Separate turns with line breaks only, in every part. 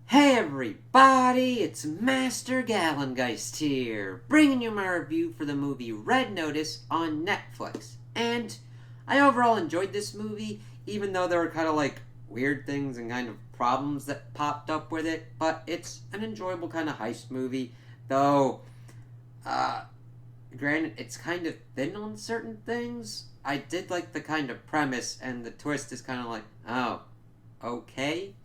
Hey everybody, it's Master Gallengeist here, bringing you my review for the movie Red Notice on Netflix. And I overall enjoyed this movie, even though there were kind of like weird things and kind of problems that popped up with it. But it's an enjoyable kind of heist movie, though, uh, granted, it's kind of thin on certain things. I did like the kind of premise, and the twist is kind of like, oh, okay.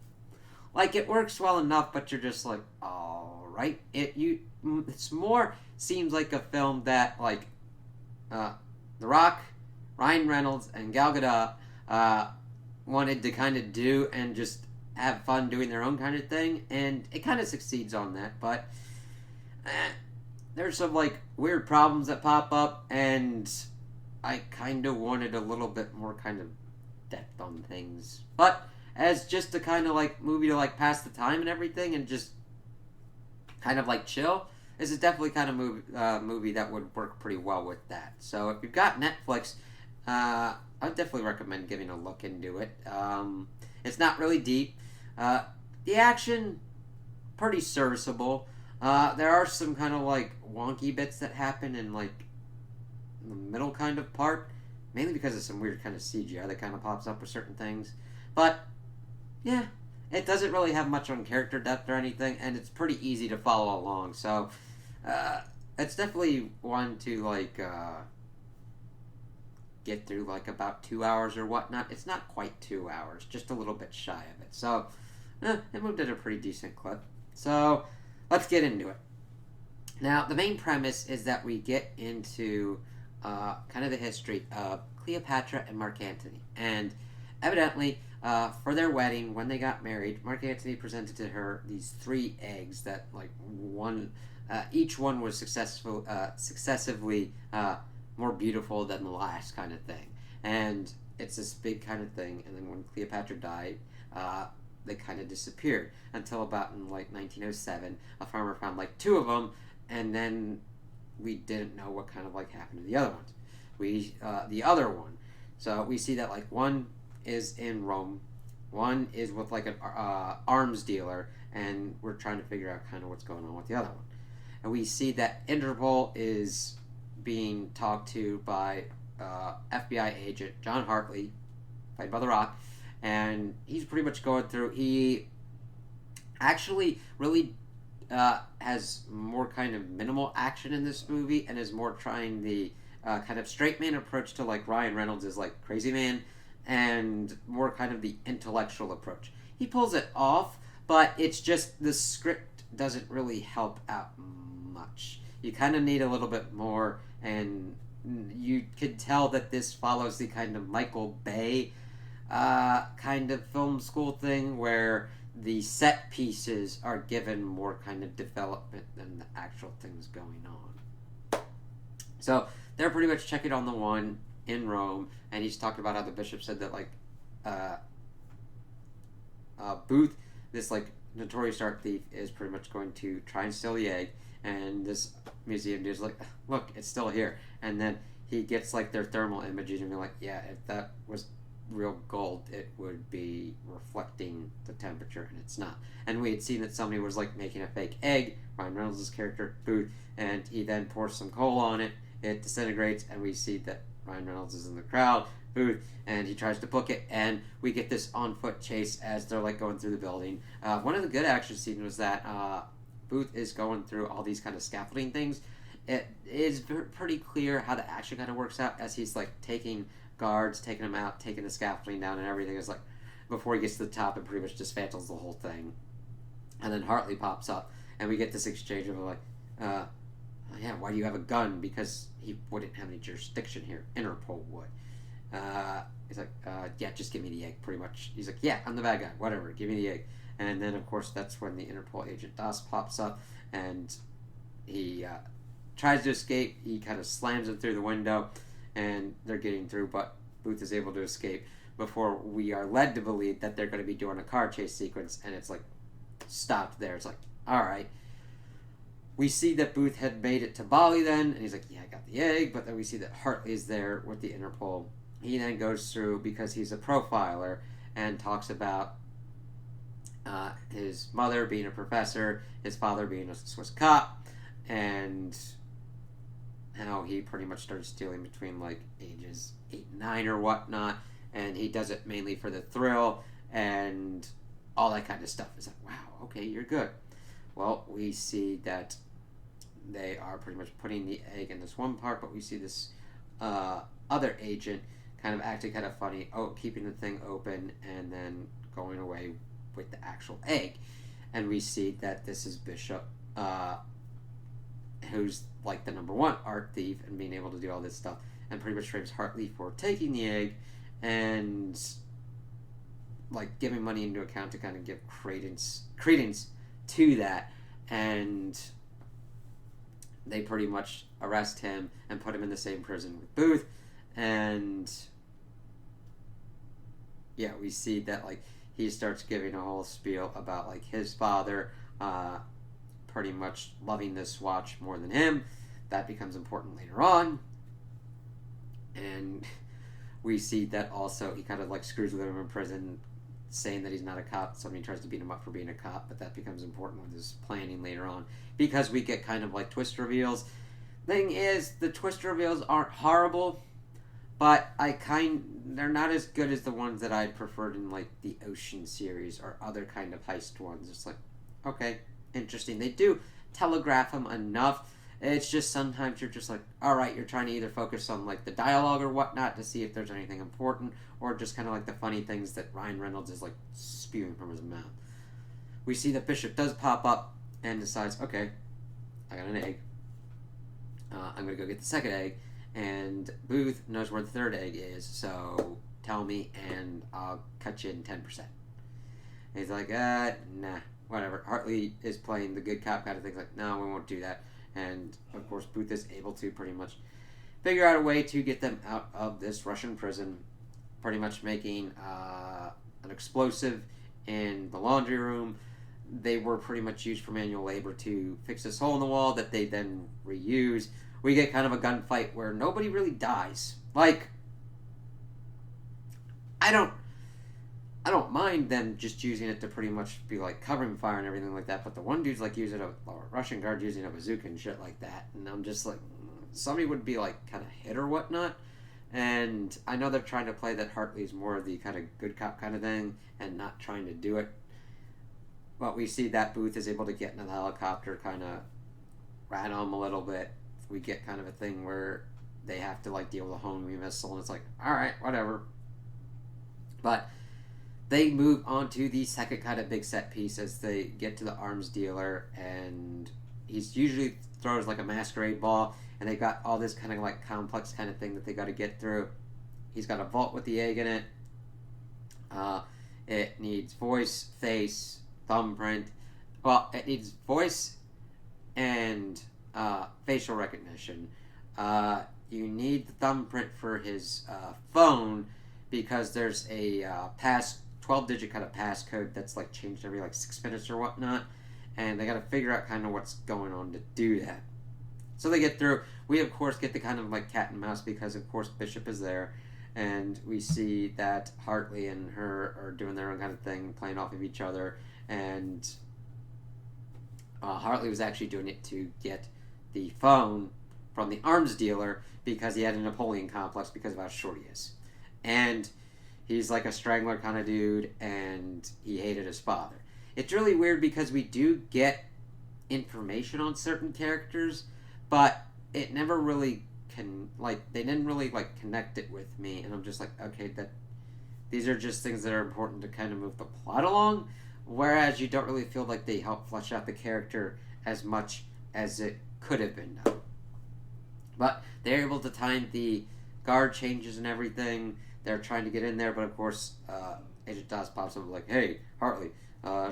Like it works well enough, but you're just like, all right. It's more seems like a film that like uh, The Rock, Ryan Reynolds, and Gal Gadot uh, wanted to kind of do and just have fun doing their own kind of thing, and it kind of succeeds on that. But eh, there's some like weird problems that pop up, and I kind of wanted a little bit more kind of depth on things, but as just a kind of like movie to like pass the time and everything and just kind of like chill, this is definitely kind of movie that would work pretty well with that. So if you've got Netflix, I'd definitely recommend giving a look into it. It's not really deep. The action pretty serviceable. There are some kind of like wonky bits that happen in like the middle kind of part, mainly because of some weird kind of CGI that kind of pops up with certain things. But yeah, it doesn't really have much on character depth or anything, and it's pretty easy to follow along. So, uh, it's definitely one to like get through like about 2 hours or whatnot. It's not quite 2 hours, just a little bit shy of it. So, it moved at a pretty decent clip. So, let's get into it. Now, the main premise is that we get into kind of the history of Cleopatra and Mark Antony, and evidently for their wedding, when they got married, Mark Antony presented to her these three eggs that, like, each one was successively more beautiful than the last, kind of thing. And it's this big kind of thing. And then when Cleopatra died, they kind of disappeared until about in like 1907, a farmer found like two of them, and then we didn't know what kind of like happened to the other ones. The other one. So we see that like one is in Rome, one is with like an arms dealer, and we're trying to figure out kind of what's going on with the other one. And we see that Interpol is being talked to by FBI agent John Hartley, played by The Rock, and he's pretty much going through. He actually really has more kind of minimal action in this movie, and is more trying the kind of straight man approach to like Ryan Reynolds is like Crazy Man, and more kind of the intellectual approach. He pulls it off, but it's just the script doesn't really help out much. You kind of need a little bit more, and you could tell that this follows the kind of Michael Bay kind of film school thing where the set pieces are given more kind of development than the actual things going on. So they're pretty much checking on the one in Rome, and he's talking about how the bishop said that like uh, Booth, this like notorious art thief, is pretty much going to try and steal the egg, and this museum dude's like, look, it's still here, and then he gets like their thermal imaging and they're like, yeah, if that was real gold, it would be reflecting the temperature, and it's not. And we had seen that somebody was like making a fake egg, Ryan Reynolds' character Booth, and he then pours some coal on it. It disintegrates, and we see that Ryan Reynolds is in the crowd, Booth, and he tries to book it, and we get this on foot chase as they're like going through the building. One of the good action scenes was that Booth is going through all these kind of scaffolding things. It is pretty clear how the action kind of works out as he's like taking guards, taking them out, taking the scaffolding down, and everything is like before he gets to the top and pretty much dismantles the whole thing. And then Hartley pops up, and we get this exchange of like, yeah, why do you have a gun? Because he wouldn't have any jurisdiction here. Interpol would. He's like, yeah, just give me the egg, pretty much. He's like, yeah, I'm the bad guy, whatever, give me the egg. And then, of course, that's when the Interpol agent Das pops up, and he tries to escape. He kind of slams him through the window, and they're getting through, but Booth is able to escape before we are led to believe that they're going to be doing a car chase sequence, and it's like stopped there. It's like, all right. We see that Booth had made it to Bali then, and he's like, yeah, I got the egg, but then we see that Hartley is there with the Interpol. He then goes through, because he's a profiler, and talks about His mother being a professor, his father being a Swiss cop, and how he pretty much started stealing between like ages 8 and 9 or whatnot, and he does it mainly for the thrill and all that kind of stuff. It's like, wow, okay, you're good. Well, we see that they are pretty much putting the egg in this one part, but we see this other agent kind of acting kind of funny, keeping the thing open and then going away with the actual egg. And we see that this is Bishop, who's like the number one art thief and being able to do all this stuff, and pretty much frames Hartley for taking the egg and like giving money into account to kind of give credence to that. And they pretty much arrest him and put him in the same prison with Booth. And yeah, we see that like he starts giving a whole spiel about like his father pretty much loving this watch more than him. That becomes important later on. And we see that also he kind of like screws with him in prison, saying that he's not a cop. Somebody tries to beat him up for being a cop, but that becomes important with his planning later on, because we get kind of like twist reveals. Thing is, the twist reveals aren't horrible, but they're not as good as the ones that I'd preferred in like the Ocean series or other kind of heist ones. It's like, okay, interesting. They do telegraph them enough. It's just sometimes you're just like, all right, you're trying to either focus on like the dialogue or whatnot to see if there's anything important, or just kind of like the funny things that Ryan Reynolds is like spewing from his mouth. We see that Bishop does pop up and decides, okay, I got an egg. I'm going to go get the second egg. And Booth knows where the third egg is, so tell me and I'll cut you in 10%. And he's like, nah, whatever. Hartley is playing the good cop kind of thing. Like, no, we won't do that. And of course, Booth is able to pretty much figure out a way to get them out of this Russian prison, pretty much making an explosive in the laundry room. They were pretty much used for manual labor to fix this hole in the wall that they then reuse. We get kind of a gunfight where nobody really dies. Like, I don't mind them just using it to pretty much be like covering fire and everything like that, but the one dude's like using a Russian guard using a bazooka and shit like that, and I'm just like, somebody would be like kind of hit or whatnot. And I know they're trying to play that Hartley's more of the kind of good cop kind of thing and not trying to do it. But we see that Booth is able to get in the helicopter, kind of rat on him a little bit. We get kind of a thing where they have to like deal with a homing missile, and it's like, all right, whatever. But they move on to the second kind of big set piece as they get to the arms dealer, and he's usually throws like a masquerade ball, and they got all this kind of like complex kind of thing that they got to get through. He's got a vault with the egg in it. It needs voice, face, thumbprint. Well, it needs voice and facial recognition. You need the thumbprint for his phone, because there's a 12-digit kind of passcode that's like changed every like 6 minutes or whatnot, and they got to figure out kind of what's going on to do that. So they get through. We of course get the kind of like cat and mouse, because of course Bishop is there, and we see that Hartley and her are doing their own kind of thing, playing off of each other, and Hartley was actually doing it to get the phone from the arms dealer because he had a Napoleon complex because of how short he is. And he's like a strangler kind of dude, and he hated his father. It's really weird because we do get information on certain characters, but it never really they didn't really like connect it with me, and I'm just like, okay, that these are just things that are important to kind of move the plot along, whereas you don't really feel like they help flesh out the character as much as it could have been done. But they're able to time the guard changes and everything. They're trying to get in there, but of course, Agent Doss pops up like, hey, Hartley,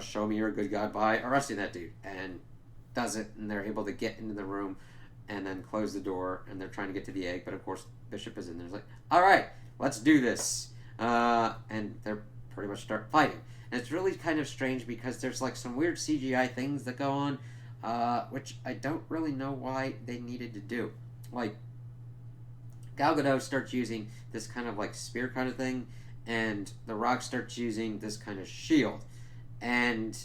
show me you're a good guy by arresting that dude. And does it, and they're able to get into the room and then close the door, and they're trying to get to the egg, but of course, Bishop is in there. It's like, all right, let's do this. And they're pretty much start fighting. And it's really kind of strange because there's like some weird CGI things that go on, which I don't really know why they needed to do. Like, Gal Gadot starts using this kind of like spear kind of thing, and The Rock starts using this kind of shield. And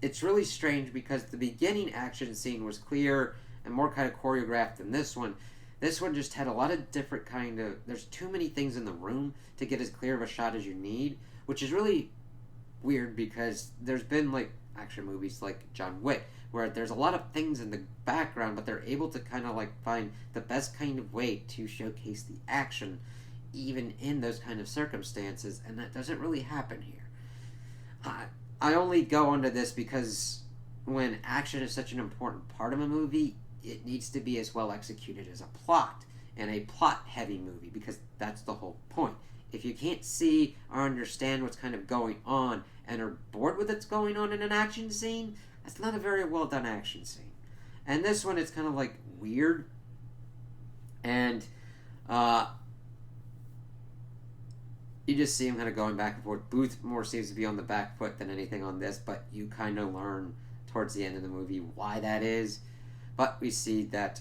it's really strange because the beginning action scene was clear and more kind of choreographed than this one. This one just had a lot of different kind of... There's too many things in the room to get as clear of a shot as you need, which is really weird because there's been, like, action movies like John Wick where there's a lot of things in the background, but they're able to kind of, like, find the best kind of way to showcase the action even in those kind of circumstances, and that doesn't really happen here. I only go into this because when action is such an important part of a movie, it needs to be as well executed as a plot, and a plot-heavy movie, because that's the whole point. If you can't see or understand what's kind of going on and are bored with what's going on in an action scene, that's not a very well done action scene. And this one, it's kind of like weird, and you just see him kind of going back and forth. Booth more seems to be on the back foot than anything on this, but you kind of learn towards the end of the movie why that is. But we see that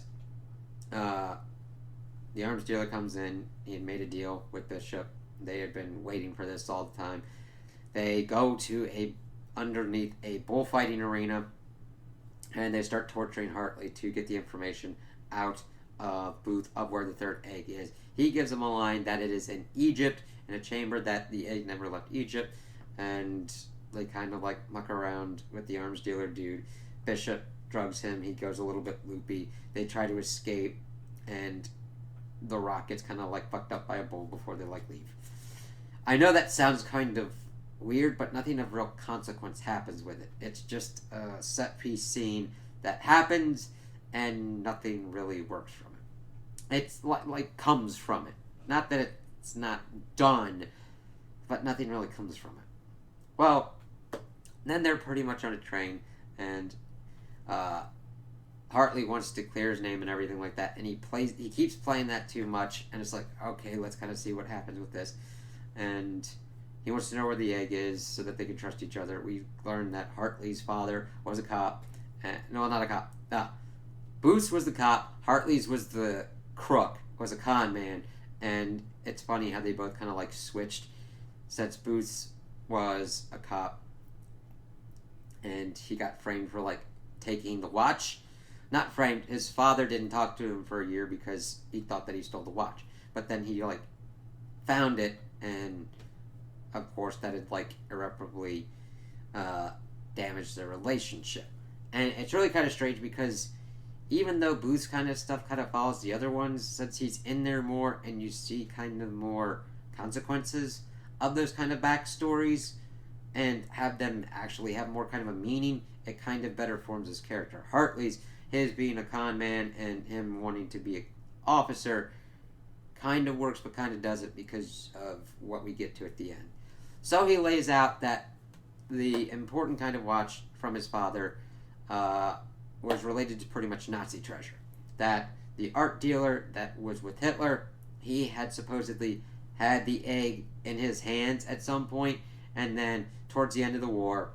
the arms dealer comes in. He had made a deal with Bishop. They had been waiting for this all the time. They go to underneath a bullfighting arena, and they start torturing Hartley to get the information out of Booth of where the third egg is. He gives them a line that it is in Egypt, in a chamber, that the egg never left Egypt, and they kind of like muck around with the arms dealer dude. Bishop drugs him. He goes a little bit loopy. They try to escape, and the Rock gets kind of like fucked up by a bull before they like leave. I know that sounds kind of weird, but nothing of real consequence happens with it. It's just a set piece scene that happens, and nothing really works from it. It's like comes from it. Not that it's not done, but nothing really comes from it. Well, then they're pretty much on a train, and Hartley wants to clear his name and everything like that, and he keeps playing that too much, and it's like, okay, let's kind of see what happens with this. And he wants to know where the egg is so that they can trust each other. We learned that Hartley's father was a cop. No, not a cop. Booth was the cop. Hartley's was the crook, was a con man. And it's funny how they both kind of like switched, since Booth was a cop and he got framed for like taking the watch. Not framed, his father didn't talk to him for a year because he thought that he stole the watch. But then he like found it, and of course that had like irreparably damaged their relationship. And it's really kind of strange because even though Booth's kind of stuff kind of follows the other ones, since he's in there more and you see kind of more consequences of those kind of backstories and have them actually have more kind of a meaning, it kind of better forms his character. Hartley's, his being a con man and him wanting to be an officer, kind of works but kind of doesn't because of what we get to at the end. So he lays out that the important kind of watch from his father was related to pretty much Nazi treasure. That the art dealer that was with Hitler, he had supposedly had the egg in his hands at some point, and then towards the end of the war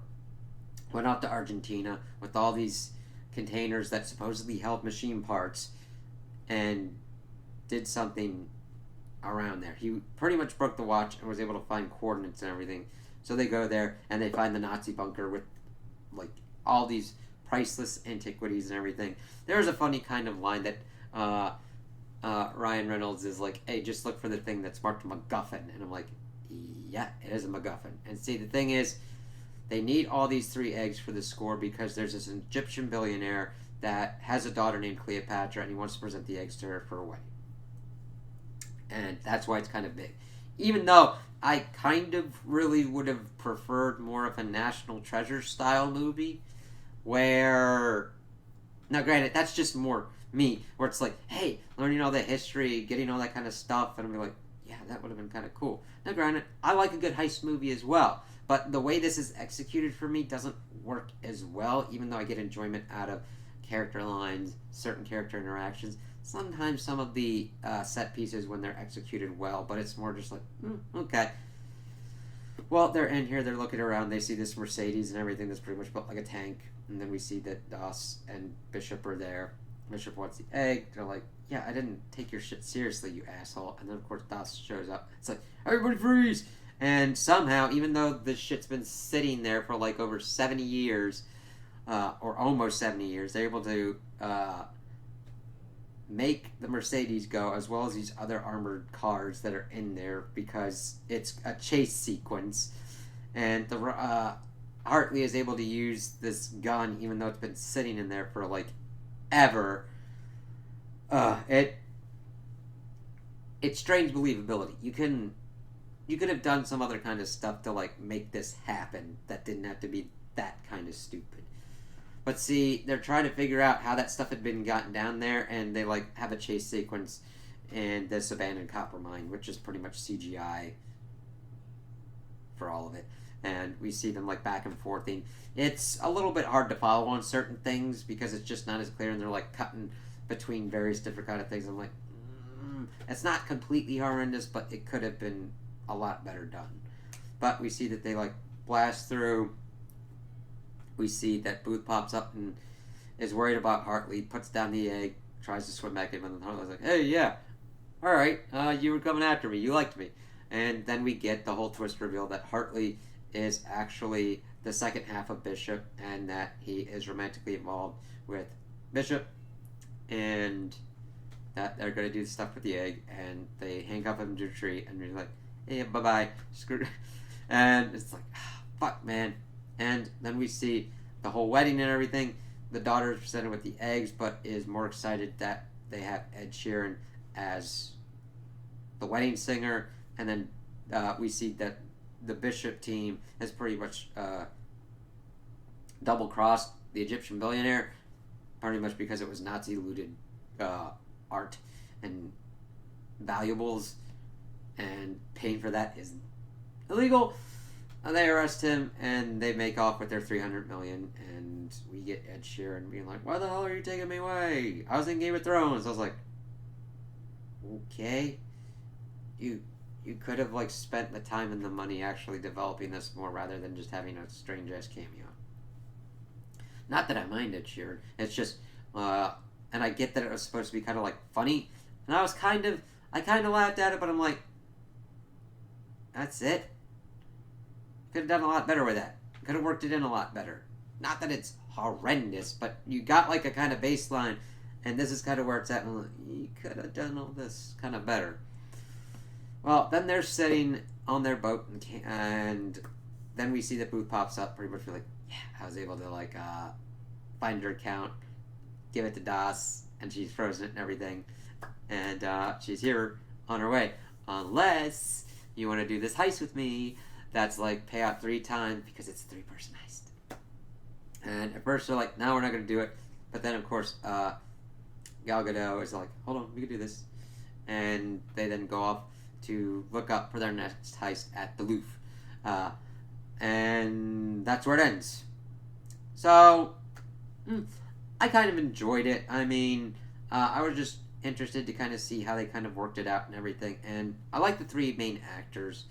went out to Argentina with all these containers that supposedly held machine parts and did something around there. He pretty much broke the watch and was able to find coordinates and everything. So they go there and they find the Nazi bunker with like all these priceless antiquities and everything. There's a funny kind of line that Ryan Reynolds is like, hey, just look for the thing that's marked MacGuffin. And I'm like, yeah, it is a MacGuffin. And see, the thing is, they need all these 3 eggs for the score because there's this Egyptian billionaire that has a daughter named Cleopatra, and he wants to present the eggs to her for a wedding. And that's why it's kind of big. Even though I kind of really would have preferred more of a National Treasure style movie where... Now granted, that's just more me, where it's like, hey, learning all the history, getting all that kind of stuff, and I'm like, yeah, that would have been kind of cool. Now granted, I like a good heist movie as well, but the way this is executed for me doesn't work as well, even though I get enjoyment out of character lines, certain character interactions. Sometimes some of the set pieces when they're executed well, but it's more just like, okay. Well, they're in here, they're looking around, they see this Mercedes and everything that's pretty much built like a tank, and then we see that Doss and Bishop are there. Bishop wants the egg, they're like, yeah, I didn't take your shit seriously, you asshole. And then of course Doss shows up, it's like, everybody freeze! And somehow, even though this shit's been sitting there for like over 70 years, or almost 70 years, they're able to make the Mercedes go, as well as these other armored cars that are in there, because it's a chase sequence. And the Hartley is able to use this gun, even though it's been sitting in there for like ever. It strains believability. You could have done some other kind of stuff to like make this happen that didn't have to be that kind of stupid. But see, they're trying to figure out how that stuff had been gotten down there, and they like have a chase sequence in this abandoned copper mine, which is pretty much CGI for all of it. And we see them like back and forthing. It's a little bit hard to follow on certain things because it's just not as clear, and they're like cutting between various different kind of things. I'm like, it's not completely horrendous, but it could have been a lot better done. But we see that they like blast through. We see that Booth pops up and is worried about Hartley, puts down the egg, tries to swim back in, and Hartley's like, hey, yeah, alright, you were coming after me, you liked me. And then we get the whole twist reveal that Hartley is actually the second half of Bishop, and that he is romantically involved with Bishop, and that they're going to do stuff with the egg, and they handcuff him to a tree, and he's like, hey, bye-bye, screw. And it's like, fuck, man. And then we see the whole wedding and everything. The daughter is presented with the eggs, but is more excited that they have Ed Sheeran as the wedding singer. And then we see that the Bishop team has pretty much double-crossed the Egyptian billionaire, pretty much because it was Nazi-looted art and valuables, and paying for that is illegal. They arrest him, and they make off with their $300 million, and we get Ed Sheeran being like, why the hell are you taking me away? I was in Game of Thrones. I was like, okay. You could have like spent the time and the money actually developing this more, rather than just having a strange-ass cameo. Not that I mind Ed Sheeran. It's just, and I get that it was supposed to be kind of like funny, and I kind of laughed at it, but I'm like, that's it? Could have done a lot better with that. Could have worked it in a lot better. Not that it's horrendous, but you got like a kind of baseline, and this is kind of where it's at. And like, you could have done all this kind of better. Well, then they're sitting on their boat, and then we see that Booth pops up. Pretty much we're like, yeah, I was able to like find her account, give it to Das, and she's frozen it and everything, and she's here on her way. Unless you want to do this heist with me. That's like pay out 3 times because it's a 3-person heist. And at first they're like, no, we're not going to do it. But then, of course, Gal Gadot is like, hold on, we can do this. And they then go off to look up for their next heist at the Louvre. And that's where it ends. So, I kind of enjoyed it. I mean, I was just interested to kind of see how they kind of worked it out and everything. And I like the 3 main actors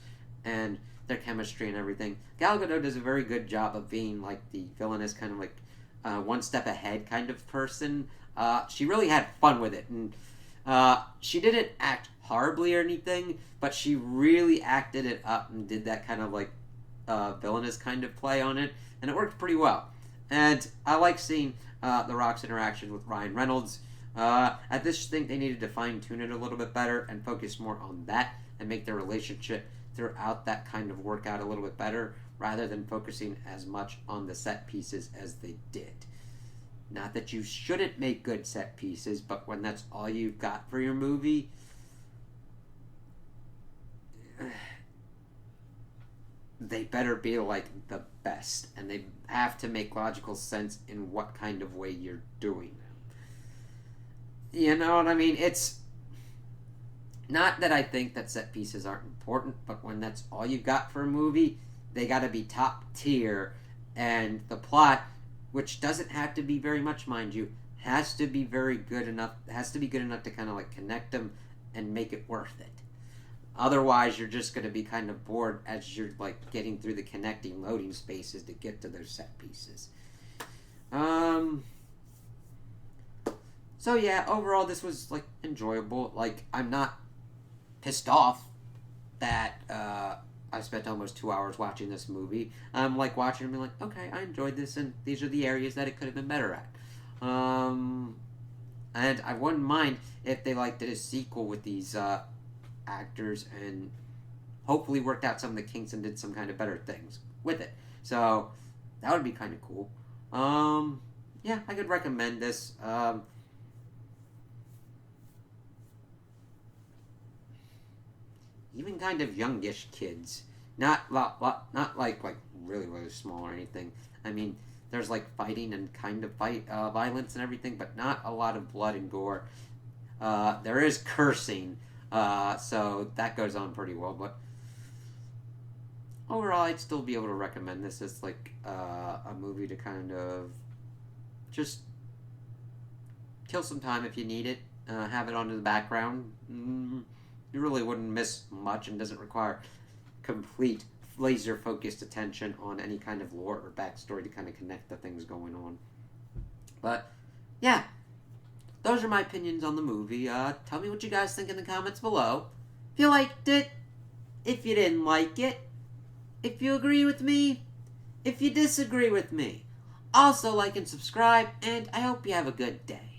and their chemistry and everything. Gal Gadot does a very good job of being like the villainous, kind of like one step ahead kind of person. She really had fun with it, and she didn't act horribly or anything, but she really acted it up and did that kind of like villainous kind of play on it, and it worked pretty well. And I like seeing The Rock's interaction with Ryan Reynolds. I just think they needed to fine tune it a little bit better and focus more on that and make their relationship throughout that kind of work out a little bit better, rather than focusing as much on the set pieces as they did. Not that you shouldn't make good set pieces, but when that's all you've got for your movie, they better be like the best, and they have to make logical sense in what kind of way you're doing them. You know what I mean? It's not that I think that set pieces aren't important, but when that's all you've got for a movie, they got to be top tier, and the plot, which doesn't have to be very much, mind you, has to be very good enough. Has to be good enough to kind of like connect them and make it worth it. Otherwise, you're just going to be kind of bored as you're like getting through the connecting loading spaces to get to those set pieces. So yeah, overall this was like enjoyable. Like, I'm not pissed off that I spent almost 2 hours watching this movie. I'm like watching and being like, okay, I enjoyed this, and these are the areas that it could have been better at. And I wouldn't mind if they like did a sequel with these actors and hopefully worked out some of the kinks and did some kind of better things with it. So that would be kind of cool. Yeah, I could recommend this. Even kind of youngish kids, not like really small or anything. I mean, there's like fighting and kind of violence and everything, but not a lot of blood and gore. There is cursing, so that goes on pretty well. But overall, I'd still be able to recommend this as like a movie to kind of just kill some time if you need it. Have it on in the background. You really wouldn't miss much, and doesn't require complete laser focused attention on any kind of lore or backstory to kind of connect the things going on. But yeah, those are my opinions on the movie. Tell me what you guys think in the comments below. If you liked it, if you didn't like it, if you agree with me, if you disagree with me. Also like and subscribe, and I hope you have a good day.